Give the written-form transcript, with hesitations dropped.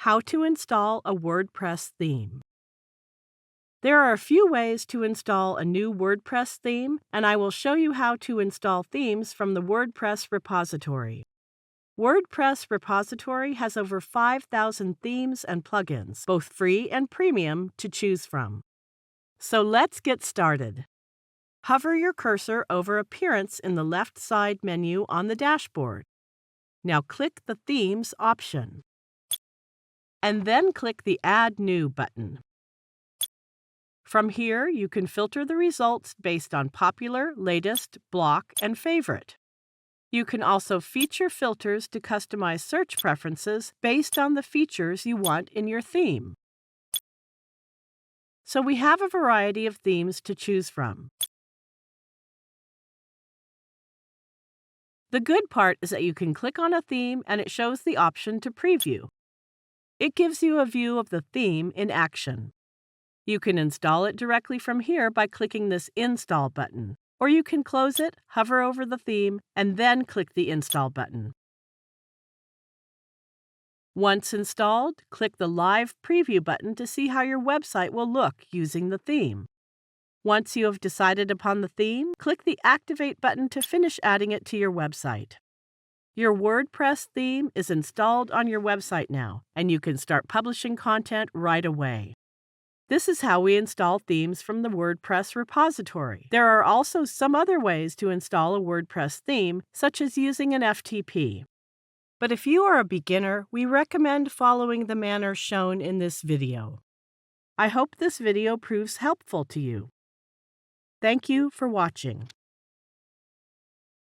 How to install a WordPress theme. There are a few ways to install a new WordPress theme, and I will show you how to install themes from the WordPress repository. WordPress repository has over 5,000 themes and plugins, both free and premium, to choose from. So let's get started. Hover your cursor over Appearance in the left side menu on the dashboard. Now click the Themes option, and then click the Add New button. From here, you can filter the results based on popular, latest, block, and favorite. You can also feature filters to customize search preferences based on the features you want in your theme. So we have a variety of themes to choose from. The good part is that you can click on a theme and it shows the option to preview. It gives you a view of the theme in action. You can install it directly from here by clicking this Install button, or you can close it, hover over the theme, and then click the Install button. Once installed, click the Live Preview button to see how your website will look using the theme. Once you have decided upon the theme, click the Activate button to finish adding it to your website. Your WordPress theme is installed on your website now, and you can start publishing content right away. This is how we install themes from the WordPress repository. There are also some other ways to install a WordPress theme, such as using an FTP. But if you are a beginner, we recommend following the manner shown in this video. I hope this video proves helpful to you. Thank you for watching.